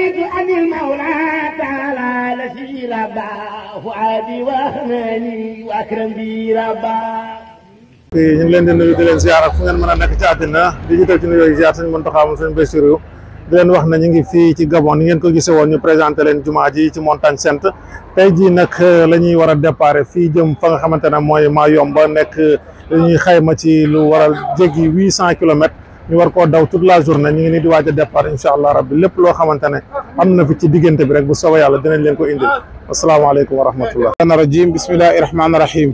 رضيت عن المولى تعالى الذي ربى فؤادي وهناني واكرم بي ربا. ñu ngi leen di nuyu di leen ziar fu ngeen mën a nekk ci àddina di jiital ci nuyoo ziar Sëñ Muntaxa moom Sëñ Bassirou di leen wax ne ñu ngi fii ci Gabon ni ngeen ko gisee woon ñu présenté leen jumaa ji ci Montagne Sainte tey jii nag la ñuy war a déparé fii jëm fa nga xamante ne mooy Mayumba nekk li ñuy xayma ci lu waral jéggi 800 kilomètres ñu war koo daw toute la journée ñu ngi nii di waaj a départ incha allah rabbi lépp loo xamante ne am na fi ci diggante bi rek bu soobee yàlla dinañ leen ko indil asalaamaaleykum wa rahmatullah. rajim bismillahi rahmaani rahim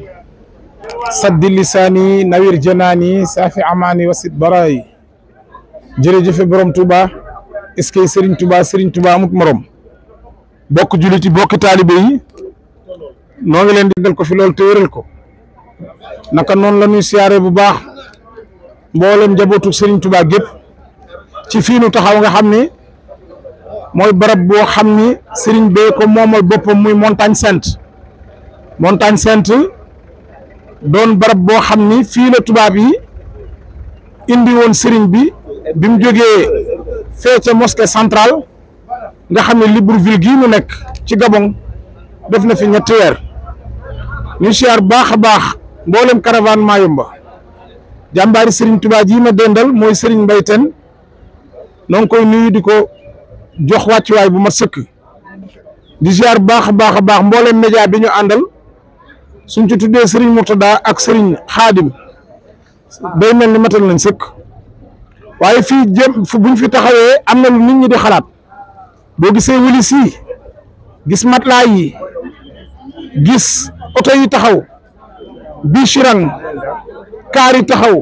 saddi lisaani nawir janaani saafi amaani wasit barayi jërëjëfe borom Touba est-ce que Serigne Touba amut morom bokk juliti bokki taalibe yi noo ngi leen di dal ko fi loolu te wéral ko naka noonu la ñuy siyaare bu baax mboolem njabootu Serigne Touba gépp ci fii nu taxaw nga xam ni mooy barab boo xam ni Serigne bee ko moomal boppam muy Montagne Sainte doon barab boo xam ni fii la tubaab yi indi woon Serigne bi mu jógee fee ca mosquée centrale nga xam ne Libreville gii mu nekk ci Gabon def na fi ñetti weer ñu siyaar baax a baax mboolem caravane Mayumba jàmbaari Serigne Touba ji ma dendal mooy Serigne Mbaye Tène noo ngi koy nuyu di ko jox wàccuwaay bu ma sëkk di siyaar baax a baax mboolem média bi ñu àndal suñ ci tuddee Serigne Mourtada ak Serigne Khadim day mel ni matal nañ sëkk waaye fii buñ fi taxawee am na lu nit ñi di xalaat boo gisee wëlis yi gis matelas yi gis oto yi taxaw bichirang kaar yi taxaw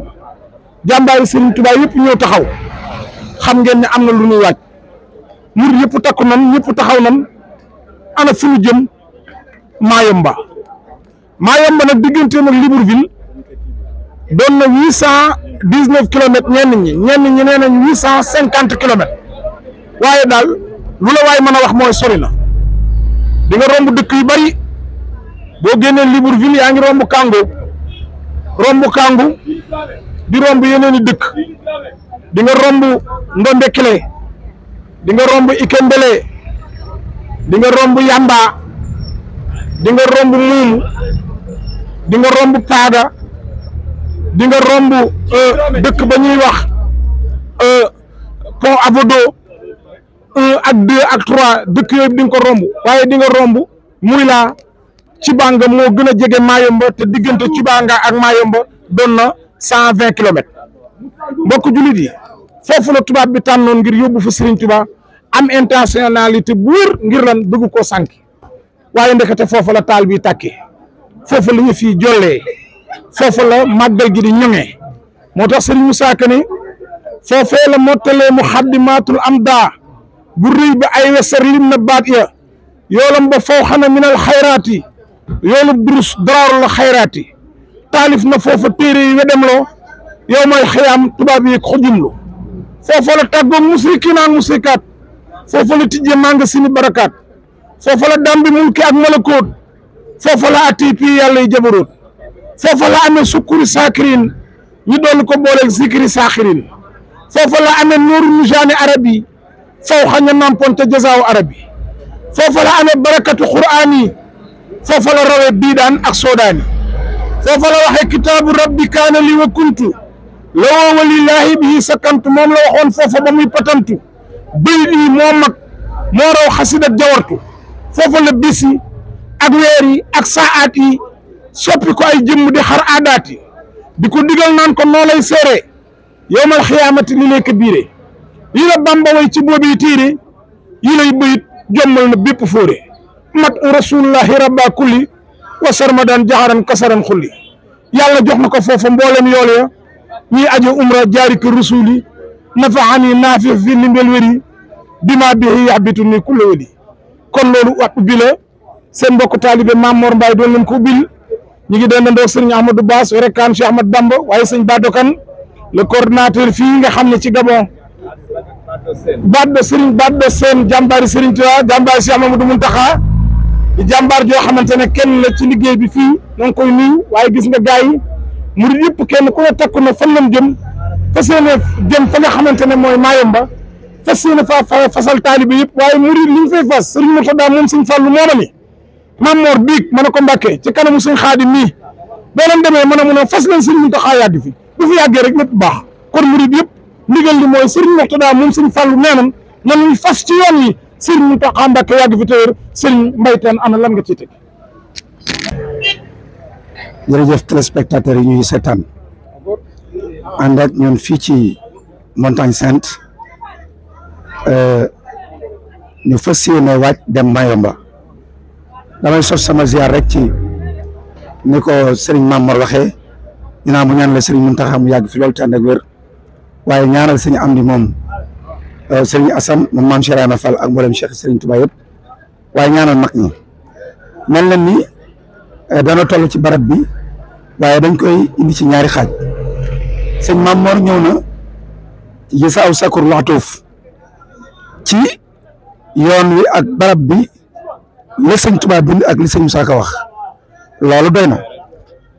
jàmbaari Serigne Touba yëpp ñëw taxaw xam ngeen ne am na lu ñuy waaj mur yëpp takku nan ñëpp taxaw nan ana fu ñu jëm Mayumba nag digganteem ak Libreville doon na 819 kilomètres ñenn ñi nee nañ 850 kilomètres waaye daal lu la waay mën a wax mooy sori na di nga romb dëkk yu bari boo génnee Libreville yaa ngi romb Kangu di romb yeneen i dëkk di nga romb Ndondekile di nga romb Ikembele di nga romb Yamba di nga romb Muum di nga romb Paada di nga romb dëkk ba ñuy wax Pont Avodo 1 ak 2 ak 3 dëkk yooyu di nga ko romb waaye di nga romb Muyla Cibanga moo gën a jege Mayumba te diggante Cibanga ak Mayumba doon na 120 kilomètres mbokk jullit yi foofu la tubaab bi tànnoon ngir yóbbu fa Serigne Touba am intentionnalité bu wër ngir lan bëgg koo sànki waaye ndekete foofu la taal bi tàkkee foofu la ñu fi jollee foofu la màggal gi di ñoŋee moo tax Serigne Moussa Ka ne foofee la mottalee muxaddimatul amda bu rëy ba ay wesar lim na baat ya yoolam ba faw xana minal xayraati yoolu durus daraaru la xayraati taalif na foofa téere yi wedemloo yow mooy xayaam tubaab yi xujumlu foofa la tàggoog musrikiin ak musrikaat foofa la tijjee manga sini barakaat foofa la dambi mulki ak malakoot foofa la atipi yàlla yi jabaroot foofa la amee sukkuri saakirin ñu doon ko booleeg zikri saakirin foofa la amee nuuru nujaani arabi faw xaña nampon te jazaaw arabi foofa la amee barakatu qur'aani foofa la rawee biidaan ak soodaani foofa la waxee kitaabu rabbi kaana li wa kuntu lawoo walillahi bihi sakantu moom la waxoon foofa ba muy patantu bëy yi moo mag moo raw xasidat jawartu foofa la bis yi ak weer yi ak saat yi soppi ko ay jëmm di xar aadaat yi di ko digal naan ko noo lay seere yowmal xiyaamati li lay kabiire yi la Bamba way ci boobi tiire yi lay bëyit jommal na bépp fóore mat u rasulullahi rabba kulli wa sarmadan jaxaran kasaran xulli yàlla jox na ko foofa mboolem yool ya ñii ajo umra jaari ko rasuli nafaxani naafi fi limbel wéri bima bihi yaxbitu ni kulle wéri kon loolu wax bi la seen mbokk taalibe Mame Mor Mbaye doon leen ko ubbil ñu ngi dendandoo Serigne Ahmadou Bass Rekaan Cheikh Ahmad Bamba waaye sëñ Badokan le coordinateur fii nga xam ne ci Gabon Baddo Sène jàmbaari Serigne Touba jàmbaari Cheikh Mamadou Mountakha di jàmbaar joo xamante ne kenn la ci liggéey bi fii ñoo ngi koy nuyu waaye gis nga gars yi murid yëpp kenn ku ne takku na fan lañ jëm fa seen jëm fa nga xamante ne mooy Mayumba fas yéene fasal taalibe yëpp waaye murid li ñu fay fas Serigne Mourtada moom Serigne Fallou moo ma ni Maam Mor biig ma ne ko Mbàkke ci kanamu Serigne Xaadim mii boo leen demee mën a mun a fas leen Serigne Mountakha yàgg fi bu fi yàggee rek lépp baax kon murid yëpp ndigal li mooy Serigne Mourtada moom Serigne Fallou nee nañ nañuy fas ci yoon yi Serigne Mountakha Mbàkke yàgg fi téwér Serigne Mbaye Tène ana lan nga ciy teg. jërëjëf téléspectateurs yi ñuy seetaan ànd ak ñun fii ci Montagne Sainte ñu fas yéene waaj dem Mayumba damay sos sama ziar rek ci ni ko Serigne Mamor waxee dinaa mu ñaan la Serigne Mountakha mu yàgg fi loolu te ànd ak wér waaye ñaanal Serigne Amdi moom Serigne Assane moom maam Cheikh Ibra Fall ak mboolem Cheikh Serigne Touba yëpp waaye ñaanal mag ñi mel na ni dana toll ci barab bi waaye dañ koy indi ci ñaari xaaj sëñ Mamor ñëw na Gisaaw Sakur Laxtuuf ci yoon wi ak barab bi la sëñ Touba bind ak li sëñ Moussa Ka wax loolu doy na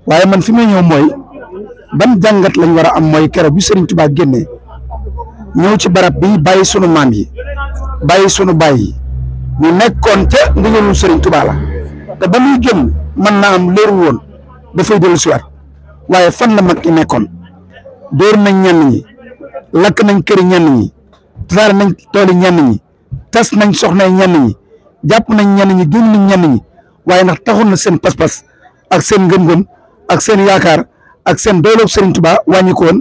waaye man fi may ñëw mooy ban jàngat lañ war a am mooy keroog bi sëriñ Touba génnee ñëw ci barab bi bàyyi sunu maam yi bàyyi sunu baay yi ñu nekkoon ca ndigalul sëriñ Touba la te ba muy génn mën naa am leerul woon dafay dellu si waat waaye fan la mag ñi nekkoon dóor nañ ñenn ñi lakk nañ këri ñenn ñi tasaare nañ tooli ñenn ñi tas nañ soxna ñenn ñi jàpp nañ ñenn ñi génn nañ ñenn ñi waaye ndax taxul na seen pas-pas ak seen ngëm-ngëm ak seen yaakaar ak seen dooloo Serigne Touba wàññi ko woon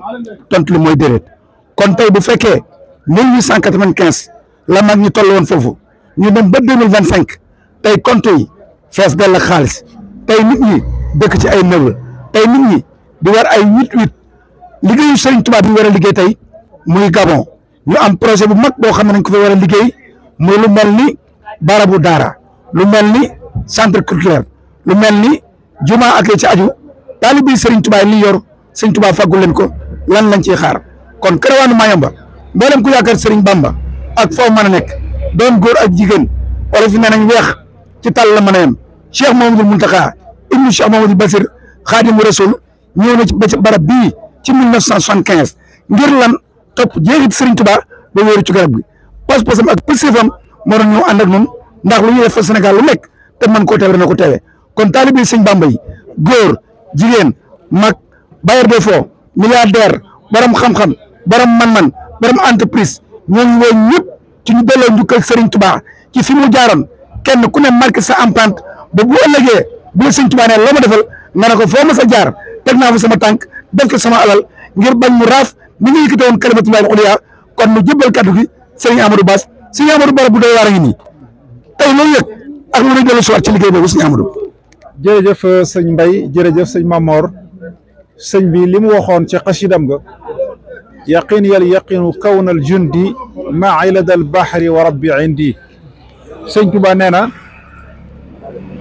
tontu li mooy déedéet kon tey bu fekkee 1895 la mag ñi toll woon foofu ñu dem ba 2025 tey compte yi fees dell ak xaalis tey nit ñi dëkk ci ay meuble tey nit ñi di war ay 8-8 liggéeyu Serigne Touba bi ñu war a liggéey tey muy Gabon ñu am projet bu mag boo xam ne nañ ko fa war a liggéey muy lu mel ni barabu daara lu mel ni centre culturel lu mel ni juma ak ci aju taalibi Serigne Touba li yor Serigne Touba fàggul leen ko lan lañ ciy xaar kon karawaanu Mayumba mboolem ku yaakaar Serigne Bamba ak foo mën a nekk doon góor ak jigéen wala fi nee nañ weex ci tàll la mën a yem Cheikh Mamadou Mountakha ibnu Cheikh Mamadou Bassir Khadimu Rasul ñëw na ci ba ci barab bii ci 1975 ngir lan topp jeexit Serigne Touba ba wéeru ci garab gi pas-pasam ak pësifam moo doon ñëw ànd ak ñun ndax lu ñuy def fa Sénégal lu nekk te mën koo teewe na ko teewe kon taalibi Sëñ Bamba yi góor jigéen mag bailleur de fonds milliardaire borom xam-xam borom man-man borom entreprise ñooñu woo ñëpp ci ñu delloo njukkal Serigne Touba ci fi mu jaaroon kenn ku ne marqué sa empreinte ba bu ëllëgee bu la Serigne Touba ne loo ma defal nga ne ko foo ma sa jaar teg naa fa sama tànk def ko sama alal ngir bañ mu raaf ni nga yëkkate woon kalimatullahi al-ulya kon mu jëbbal kaddu gi Serigne Amadou Bass Serigne Amadou Bara bu doy waar a ngi nii tey loolu yëg ak lu ñuy dellu si waat ci liggéey boobu Serigne Amadou. jërëjëf sëñ Mbaye jërëjëf sëñ Mamor sëñ bi li mu waxoon ci xasidam ga yaqin yal yaqinu kawnal jundi ma iladal bahri wa rabbi indi sëñ Touba nee na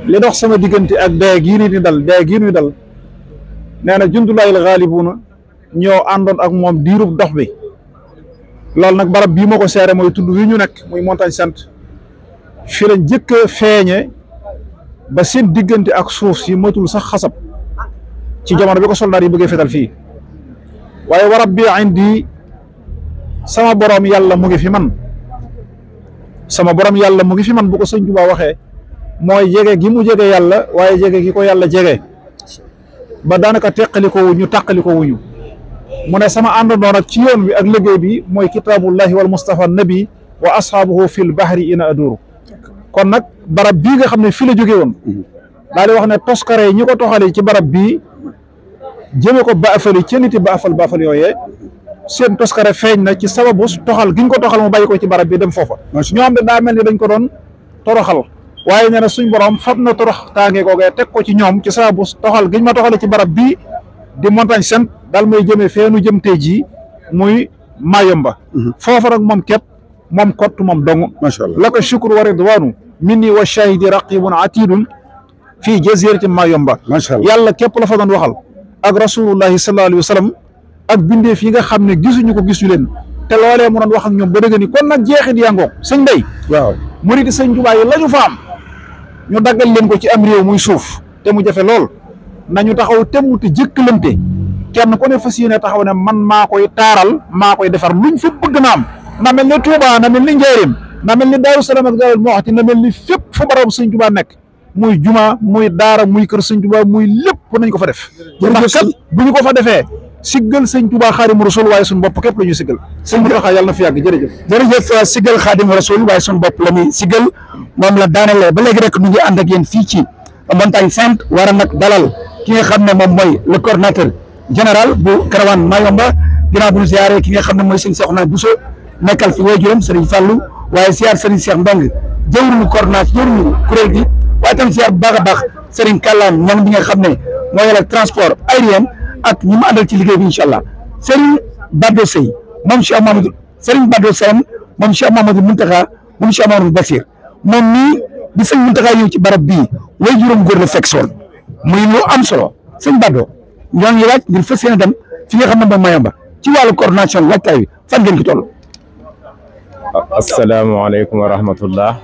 li dox sama diggante ak dee gii ni dal nee na jundulaayil xaalibuuna ñoo àndoon ak moom diirub dox bi loolu nag barab bii moo ko seere mooy tudd wi ñu nekk muy Montagne Sainte fi lañ jëkk a feeñe ba seen diggante ak suuf si matul sax xasab ci jamono bi ko soldaar yi bëggee fetal fii waaye wa rabbi indi sama borom yàlla mu ngi fi man bu ko sëñ Touba waxee mooy jege gi mu jege yàlla waaye jege gi ko yàlla jege ba daanaka teqali ko wuñu tàqali ko wuñu mu ne sama àndandoo nag ci yoon wi ak liggéey bi mooy kitaabullahi wal mustafa nabi wa ashaabuhu fil bahri ina aduru kon nag barab bii nga xam ne fii la jóge woon daal di wax ne toskare yi ñi ko toxale ci barab bii jëme ko baafali ca niti baafal yooyee seen toskare feeñ na ci sababu toxal giñ ko toxal mu bàyyi ko ci barab bi dem foofa ñoo xam ne daa mel ni dañ ko doon toroxal waaye nee na suñ borom fab na torox taange googee teg ko ci ñoom ci sababu toxal giñ ma toxale ci barab bii di Montagne Sainte daal may jëmee feenu jëm tey jii muy Mayumba foofa nag moom képp moom kott moom dong macha allah laka shukru wa ridwanu minni wa shahidi raqibun atidun fii jazirati Mayumba macha allah yàlla képp la fa doon waxal ak rasulullahi sallallahu alayhi wa sallam ak bindeef yi nga xam ne gisuñu ko gisu leen te loolee mu doon wax ak ñoom ba dëgg ni kon nag jeexit yaa ngoog sëñ Mbaye waaw murid sëñ Touba yi la ñu fa am ñu daggal leen ko ci am réew muy suuf te mu jafe lool nañu taxaw temm te jëkkalante kenn ku ne fas yéene taxaw ne man maa koy taaral maa koy defar luñ fa bëgg na am na mel ni Touba na mel ni Njaaréem na mel ni Daaru Salaam ak Daaru Muxti na mel ni fépp fu barabu sëñ Touba nekk muy juma muy daara muy kër sëñ Touba muy lépp nañ ko fa def ndax kat bu ñu ko fa defee siggal sëñ Touba Xaadimu Rasuul waaye suñu bopp képp la ñuy siggal sëñ Mountakha yàlla na fi yàgg jërëjëf siggal Xaadimu Rasuul waaye suñu bopp la ñuy siggal moom la daanele ba léegi rek ñu ngi ànd ak yéen fii ci Montagne Sainte war a nag dalal ki nga xam ne moom mooy le coordinateur général bu Caravane Mayumba ginnaaw bu ñu ziare ki nga xam ne mooy sëñ Cheikhouna Bousso nekkal fi waajuram Serigne Fallou waaye ziar Serigne Cheikh Ndong jëwriñu coordination jëwriñu kuréel gi waaye tam ziar bu baax a baax Serigne Kallaan ñoom bi nga xam ne moo yore transport aérien ak ñi mu àndal ci liggéey bi incha allah Serigne Bado Seye moom Cheikh Mamadou Serigne Bado Seye moom Cheikh Mamadou Mountakha moom Cheikh Mamadou Bassir moom nii di sëñ Mountakha ñëw ci barab bii waajuram góor la fekk soon muy lu am solo sëñ Bado ñoo ngi laaj ngir fas yéene dem fi nga xam ne moom Mayumba ci wàllu coordination waajtaay bi fan ngeen ci toll. asalaamaaleykum wa rahmatullah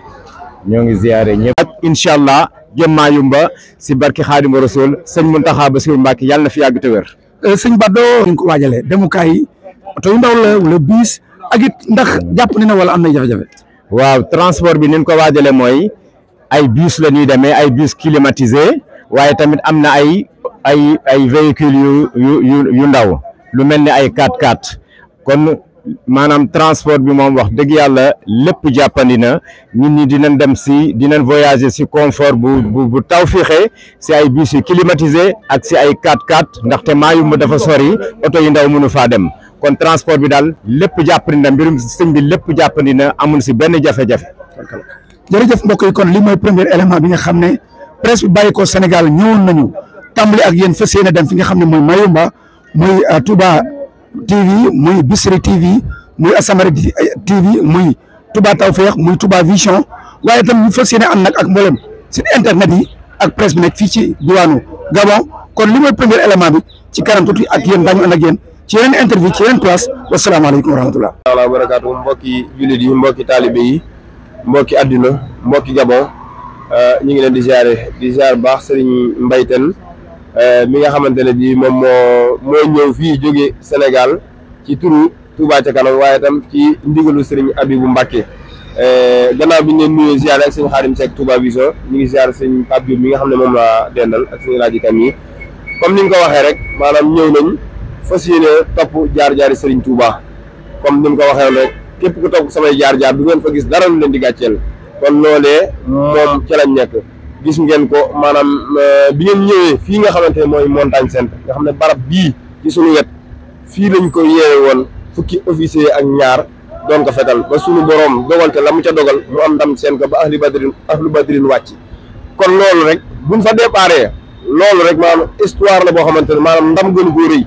ñoo ngi ziare ñëpp ak incha allah jëm Mayumba si barki Xaadimu Rasuul sëñ Mountakha Bassirou Mbacké yàlla na fi yàgg te wér. sëñ Bado ñu ko waajalee demukaay yi oto yu ndaw la wala biis ak it ndax jàpp ne na wala am na jafe-jafe. waaw transport bi ni ñu ko waajalee mooy ay bus la ñuy demee ay bus climatisé waaye tamit am na ay véhicules yu ndaw lu mel ni ay 4x4 kon maanaam transport bi moom wax dëgg yàlla lépp jàppandi na nit ñi dinañ voyager si confort bu tawfiixee si ay bus yu climatisé ak si ay 4x4 ndaxte Mayumba dafa sori oto yu ndaw mënu faa dem kon transport bi daal lépp jàppandi na mbirum sëñ bi lépp jàppandi na amul si benn jafe-jafe. jërëjëf mbokk yi kon li mooy premier élément bi nga xam ne presse bi bàyyi ko Sénégal ñëwoon nañu tàmbali ak yéen fas yéene dem fi nga xam ne mooy Mayumba muy Touba TV muy Bichri TV muy As-Samadiyya TV muy Touba Tawfekh muy Touba Vision waaye itam ñu fas yéene ànd nag ak mboolem site internet yi ak presse bi nekk fii ci diwaanu Gabon kon li mooy premier élément bi ci kanam tuuti ak yéen daañu ànd ak yéen ci yeneen interview ci yeneen place wasalaamaaleykum wa rahmatullah wa barakaatu mbokki jullit yi mbokki taalibe yi mbokki àdduna mbokki Gabon ñu ngi leen di ziare baax Serigne Mbaye Tène mi nga xamante ne bii moom moo ñëw fii jóge Sénégal ci turu Touba ca kanam waaye tam ci ndigalu Serigne Abibou Mbacké gannaaw bi ñu leen nuyee ziare ak sëñ Xaadim Seck Touba Vision ñu ngi ziare sëñ Pape Diop mi nga xam ne moom la dendal ak sëñ Laaji Kam yi comme ni nga ko waxee rek maanaam ñëw nañ fas yéene topp jaar-jaari Serigne Touba comme ni nga ko waxee rek képp ku topp samay jaar-jaar du ngeen fa gis dara lu leen di gàcceel kon loolee moom ca lañ nekk gis ngeen ko maanaam bi ngeen ñëwee fii nga xamante ne mooy Montagne Sainte nga xam ne barab bii ci suñu wet fii lañ ko yeewe woon fukki officier ak ñaar doon ko fetal ba suñu boroom dogal te la mu ca dogal mu am ndam seen ko ba ahlu badrin wàcc kon loolu rek buñ fa déparé loolu rek maanaam histoire la boo xamante ne maanaam ndam gënu koo rëy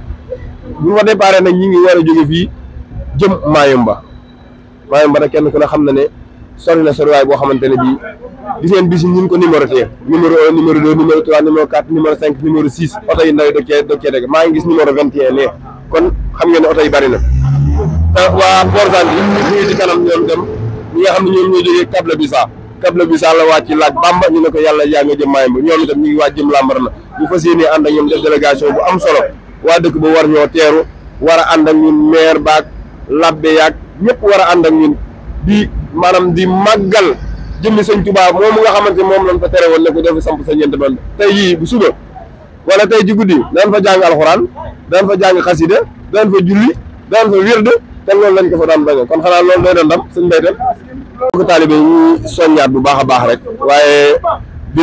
buñ fa déparé nag ñi ngi war a jóge fii jëm Mayumba nag kenn ku ne xam na ne sori na soriwaay boo xamante ne bii gis ngeen bis ñu ko numéroté numéro 1 numéro 2 numéro 3 numéro 4 numéro 5 numéro 6 oto yi ndaw yi doog cee dégg maa ngi gis numéro 21 ne kon xam ngeen ne oto yi bari na te waa Borzan bi ñu ngi ci kanam ñoom dem ñi nga xam ne ñoom ñoo jógee Kable Bisa la wàcc laaj Bamba ñu ne ko yàlla yaa nga jëm Mayumba ñoom itam ñu ngi wàcc jëm Lambaréné ñu fas yéene ànd ak ñoom def délégation bu am solo waa dëkk ba war ñoo teeru war a ànd ak ñun maire baak labbe yaag ñëpp war a ànd ak ñun di maanaam di màggal jëmmi sëñ Touba moom nga xamante moom lañ fa tere woon ne ko doo fi samp sa ñeent band tey yii bu suba wala tey ci guddi daan fa jàng alxuraan daan fa jàng xasida daan fa julli daan fa wird te loolu lañ ko fa daan baño kon xanaa loolu doy na ndam sëñ Mbaye Tène ko taalibe ñu soññaat bu baax a baax rek waaye di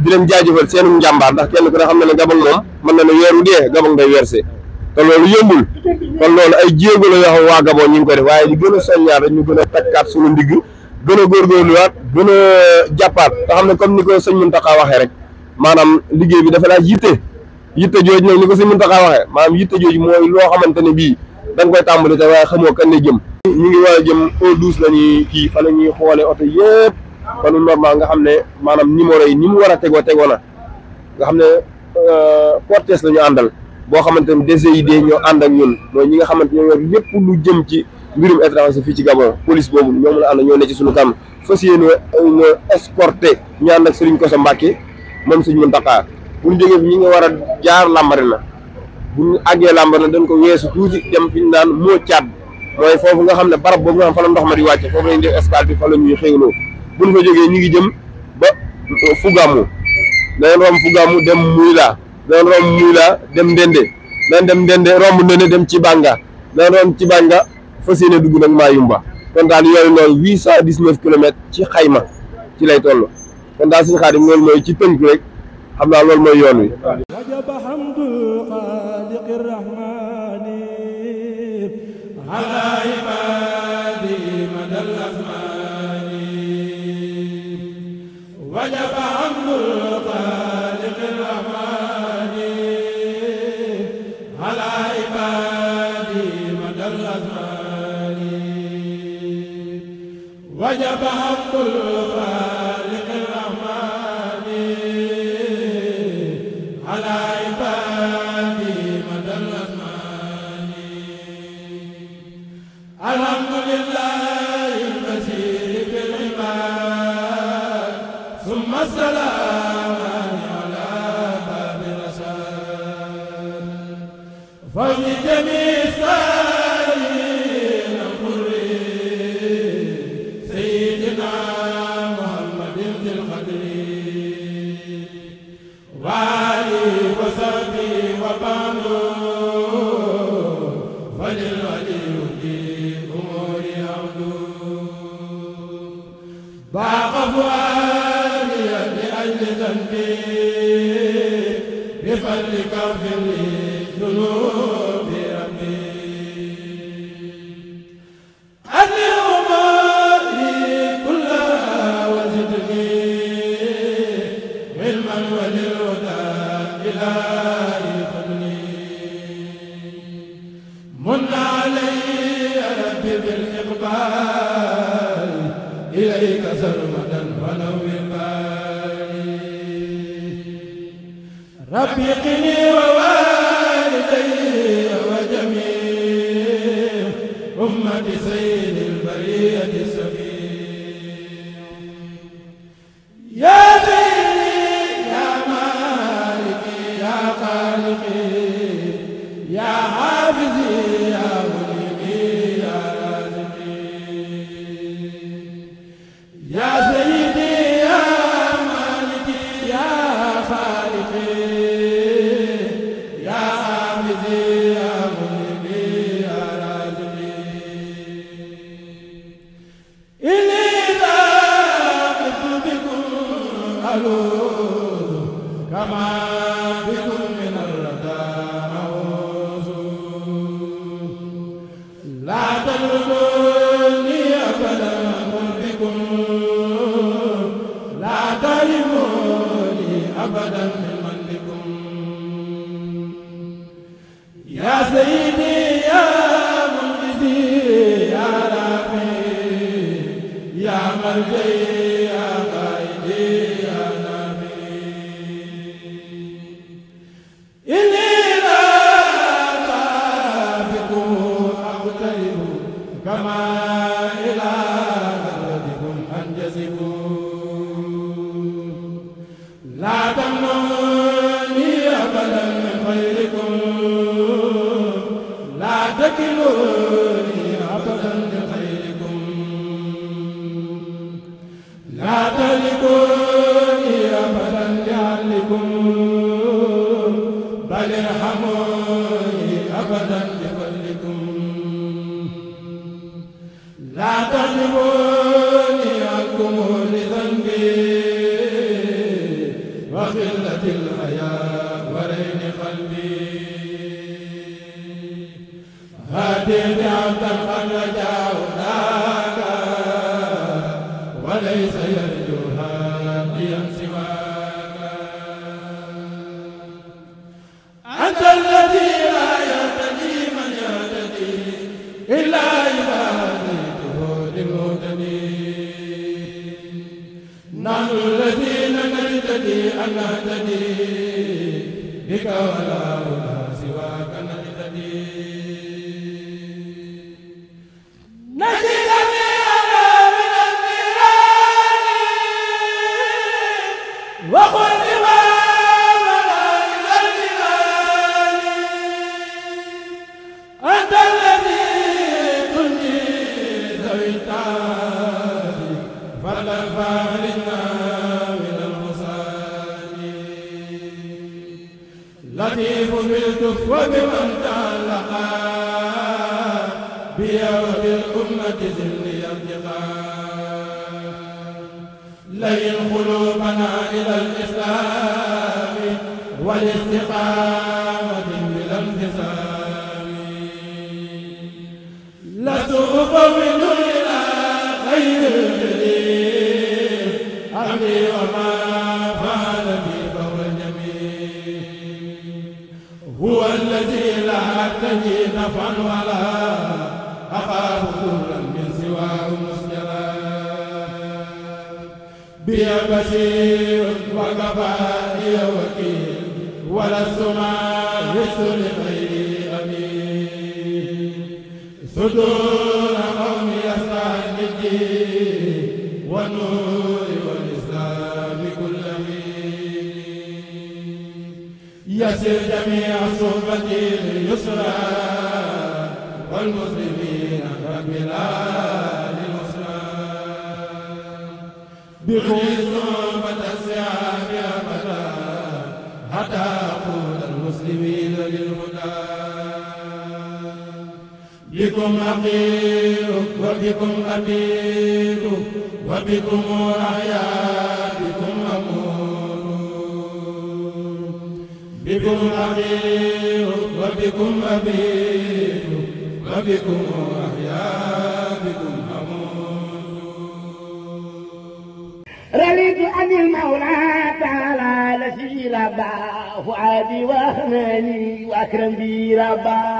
leen jaajëfal seenu njàmbaar ndax kenn ku ne xam ne ne Gabon moom mën na ne weeru dee Gabon day weerse te loolu yombul kon loolu ay jéego la yoo xam waa Gabon ñu ngi koy def waaye di gën a soññaat rek ñu gën a takkaat suñu ndigg gën a góorgóorluwaat gën a jàppaat te xam ne comme ni ko sëñ Mountakha waxee rek maanaam liggéey bi dafa laaj yitte jooju nag ni ko sëñ Mountakha waxee maanaam yitte jooju mooy loo xamante ne bii da nga koy tàmbali te waaye xamoo kan ne jëm ñu ngi war a jëm eau douce la ñuy kii fa la ñuy xoolee oto yëpp fa lu normal nga xam ne maanaam numéro yi ni mu war a tegoo na nga xam ne cortège la ñu àndal boo xamante ne DGID ñoo ànd ak ñun mooy ñi nga xamante ñoo yor lépp lu jëm ci mbirum étranger fii ci Gabon police boobu ñoom la ànd ñoo ne ci suñu kam fas yéene escorté ñu ànd ak Serigne Kosso Mbacké moom Serigne Mountakha bu ñu jógee fi ñi nga war a jaar Lambaréné bu ñu àggee Lambaréné dañ ko weesu tuuti dem fi ñu naan moo caat mooy foofu nga xam ne barab boobu nga xam fa la ndox ma di wàcce foofu lañu def escale bi fa la ñuy xéwloo buñ fa jógee ñu ngi jëm ba Fougamou danañ romb Fougamou dem Muyla danañ romb Muyla dem Ndende danañ dem Ndende romb Ndende dem ci Banga danañ romb ci Banga fas yéene dugg nag Mayumba kon daal yooyu loolu 819 kilomètres ci xayma ci lay toll kon daal suñu Xaadim loolu mooy ci tënk rek xam naa loolu mooy yoon wi wajaba hamdul xaaliqir rahmani ala ibadi madal asmani wajaba hamdul xaaliqir rahmani ala ibadi madal asmani wajaba hamdul xaaliqir rahmani ala ibadi madal asmani alhamdulillahi al-basir bil ibad summa salaman ala babi rasad fa fi jami sayin al-qurri sayyidina muhammadin fil qadri وعلي وصحبي وبعده فللولي في أموري عبده ضاق فؤادي لأجل ذنبي بفضلك اغفر لي ذنوبي ربي أثني أموري كلها وزدني علما وللهدى إلهي فضلي من علي ربي بالإقبال إليك سرمدا ونور بالي ربي قني ووالدي وجميع أمة سيد البرية السفير يا سيدي يا مالكي يا خالقي يا حافظي يا مليكي يا رازقي يا سيدي يا مالكي يا خالقي يا حافظي يا مليكي يا رازقي إني ذاقت بكم ألوذ كما بكم من الردى أعوذ لا تطردوني أبدا أقول بكم لا تلموني أبدا من بكم يا سيدي يا منقذي يا رافي يا مرجعي يا قائدي يا نبي إني لا بكم أقترب كما إلى غربكم أنجزبوا لا تمنوني أبدا من خيركم لا تكلوني أبدا من خيركم لا تهلكوني أبدا لعلكم بل ارحموني أبدا بفضلكم لا تحرموني عنكم لذنبي وخلة الحياة ورين قلبي هاتيني عبدا قد رجاه ذاك وليس يرجو هاديا سواك أنت الذي لا يهتدي من يهتدي إلا إذا هديته للمهتدي نحن الذين نهتدي أن نهتدي بك ولا هدى سواك نهتدي نجدني أنا من النيران وقل إمامنا إلى الجنان أنت الذي فاخرجنا من المصائب لطيف بالكف وبمن تعلقا بيا وبالأمة ذلي ارتقاء لين قلوبنا إلى الإسلام والاستقامة بلا انفصام لست أفوض إلى خير الجليل أمري وما فعل بي فهو الجميل هو الذي لا أرتجي نفعا ولا أخاف ضرا من سواه مسجلا بي بشير وكفاني وكيل ولست ماهس لغيري أمين صدور قوم يسعى بالدين والنور والإسلام كل حين يسر جميع صحبتي اليسرى والمسلمين رب العالمين بكم صحبة السعاد أبدا حتى أقود المسلمين للهدى بكم أقيل وبكم أبيد وبكم أحيا بكم أمور بكم أقيل وبكم أبيد وبكم أحيا بكم رليت عن المولى تعالى الذي رباه فؤادي وأغناني وأكرم بي رباه